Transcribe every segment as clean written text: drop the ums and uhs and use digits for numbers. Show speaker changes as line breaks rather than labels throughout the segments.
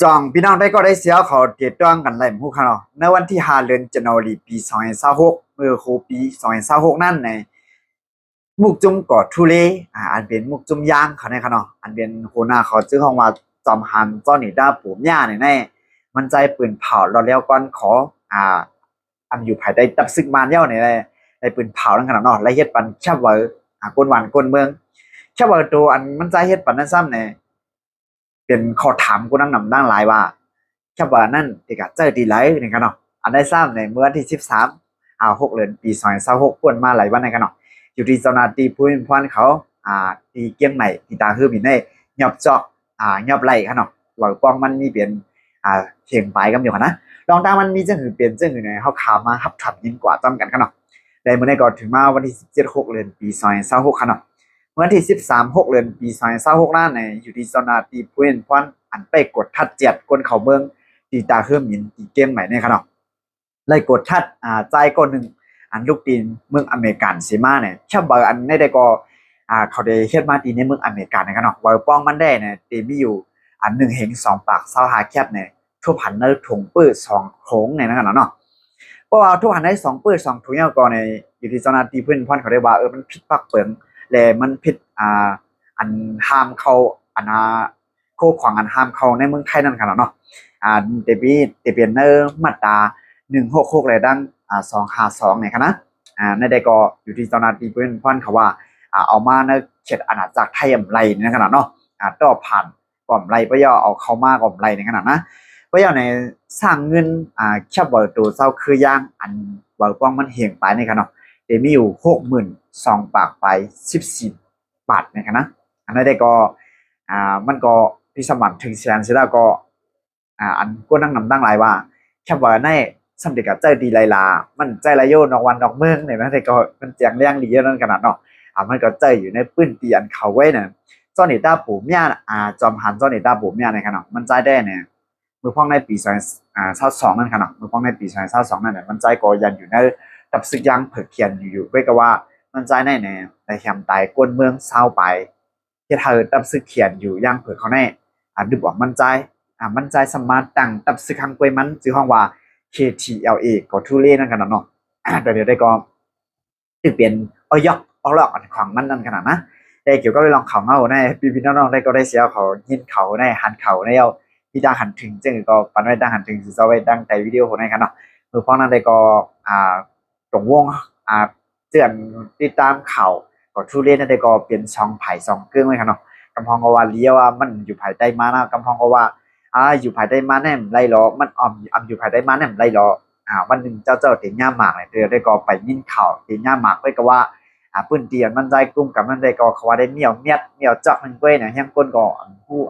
จองพี่น้องได้ก็ได้เสียเขาเตียต้องกันไล่หมู่เขาเนาะในวันที่5เดือนกันยายนปี2026เมื่อโคปี2026นั่นในมุกจุ่มกอดทุเลอันเป็นมุกจุ่มย่างเขาในเขาเนาะอันเป็นโคนาเขาชื่อของว่าจอมหันจ้อนี่ด้าปู่ย่าเนี่ยแน่มันใจปืนเผาเราแล้วก่อนขออ่าอันอยู่ภายใต้ตับซึกมานเย้าเนี่ยในปืนเผานั่นขนาดเนาะและเฮ็ดปันชาเวอร์กวนหวานกวนเมืองชาเวอร์ตัวอันมันใจเฮ็ดปันนั่นซ้ำเนี่ย เป็นข้อถามกูนั่งนำนั่งหลายว่าแค่ว่านั่นเด็กเจอดีไรนี่กันเนาะอันได้ทราบในเมื่อที่136 เดือนปี2026ป่วนมาหลายวันในกันเนาะอยู่ที่เจ้าหน้าที่ผู้พิพากษาเขาตีเกี้ยงใหม่ที่ตาคือมีในหยอบจอกหยอบไหลกันเนาะหวังป้องมันมีเปลี่ยนเข่งไปกันอยู่นะลองตามมันมีจังหือเปลี่ยนจังหือในเขาขามาฮับถับยินกว่าจำกันกันเนาะได้เมื่อในก่อนถึงมาวันที่17 6 เดือนปี2026กันเนาะ วันที่13 6 เดือนปี2026นั่นในอยู่ที่เจ้าหน้าที่ผู้เห็นพรอันไปกดทัดเจ็ดกนเขาเมืองตีตาเครื่องมินตีเกมใหม่ในขนาดเลยกดทัดใจก้อนหนึ่งอันลูกตีนเมืองอเมริกันสีมาเนี่ยชอบเบอร์อันในได้ก็เขาได้เฮ็ดมาตีในเมืองอเมริกันในขนาดเบอร์ป้องมันได้เนี่ยตีมีอยู่อัน1 เห็น2 ปากเศร้าหาแคบเนี่ยทั่วผันในถุงปื้อ2 โค้งในนั้นเนาะเพราะว่าทั่วผันได้2 ปื้อ2 ถุงยาวก่อนในอยู่ที่เจ้าหน้าที่ผู้เห็นพรเขาได้ว่ามันผิดปักเปิงและมันผิดอันห้ามเขาอันโคขวางอันห้ามเขาในเมืองไทยนั่นขนาดเนาะเดบิเดเปียนเนอร์มาตรา166เลยดัง252เนี่ยครับนะในใดก็อยู่ที่เจ้าหน้าที่เพื่อนพ่อนเขาว่าเอามาในเขตอาณาจักรไทยอำไรในขนาดเนาะต่อผ่านก่อมไรเพื่อย่อเอาเข้ามาก่อมไรในขนาดนะเพื่อย่อในสร้างเงินแค่เบอร์ตัวเจ้าคือย่างอันเบอร์ป้องมันเหี่ยงไปในขนาดเดมีอยู่62,000 ปากไป14 บาทนะครับนะอันนั้นได้ก็มันก็พิสมัครถึงแสนเสียแล้วก็อันก็นั่งนำตั้งหลายว่าแค่ว่าในสำเร็จกับใจดีไลลามันใจละโยนอกวันนอกเมืองเนี่ยนะแต่ก็มันแจงเลี้ยงดีเยอะนั่นขนาดเนาะมันก็ใจอยู่ในปื้นตีอันเขาไว้เนี่ยจอนี่ต้าปู่เมียจอมหันจอนี่ต้าปู่เมียในขนาดมันใจได้เนี่ยมือพ้องในปี2022นั่นขนาดมือพ้องในปี2022นั่นเนี่ยมันใจก็ยันอยู่ในตับซึกยังเผิกเขียนอยู่ไว้ก็ว่ามันใจแน่เนี่ยในแคมป์ตายก้นเมืองเศร้าไปที่เธอตับซึกเขียนอยู่ย่างเผิกเขาแน่ดึกบอกมันใจมันใจสมาร์ตตั้งตับซึกคังกวยมันชื่อห้องว่า KTLA ก็ทุเรศนั่นขนาดเนาะแต่เดี๋ยวได้ก็จะเปลี่ยนยอกเอาหลอกอันของมันนั่นขนาดนะได้เกี่ยวก็ไปลองเขาเงาในพี่น้องๆได้ก็ได้เสียเขายินเขาในหันเขาในเอาที่ดังหันถึงจึงก็ปันไว้ดังหันถึงจะไว้ดังใจวิดีโอในขนาดมือพ้องนั้นได้ก็ตรงวงเตือนติดตามข่าวก็ทุเรศนั่นได้ก็เป็นช่องไผ่ช่องเกื้องไว้ครับเนาะกำพองก็ว่าเลี้ยวว่ามันอยู่ภายใต้มานะกำพองก็ว่าอยู่ภายใต้มาแน่มไรล้อมันอมอยู่ภายใต้มาแน่มไรล้อวันหนึ่งเจ้าเตียงย่าหมากเนี่ยเธอได้ก็ไปยินข่าวเตียงย่าหมากไว้ก็ว่าปืนเตียนมันใจกุ้มกับมันได้ก็เขาว่าได้เมียวเมียดเมียวจักมันเว้ยเนี่ยแห้งก้นก็ผู้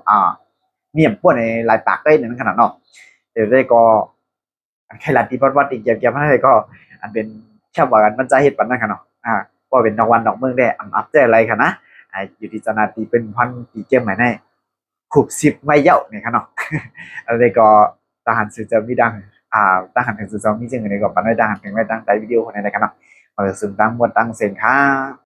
เมียมพวกในลายปากเว้ยนั่นขนาดเนาะเดี๋ยวได้ก็ใครลัดที่วัดอีกเกี่ยวๆมันได้ก็อันเป็นชาวบ้านมันใจเห็ดปันนั่นขนาดก็เป็นดอกวันดอกเมืองได้อัพใจอะไรกันนะอยู่ที่เจ้าหน้าที่เป็นพันตีเกมใหม่แน่ขุบ10ไม่เย่าเนี่ยครับเนาะอะไรก็ทหารสื่อจะมีดังทหารถึงสื่อจะมีจึงในก็ปันไว้ทหารถึงไว้ตั้งใจวิดีโอคนในกันเนาะมาซึ่งตั้งหมดตั้งเสียงค่ะ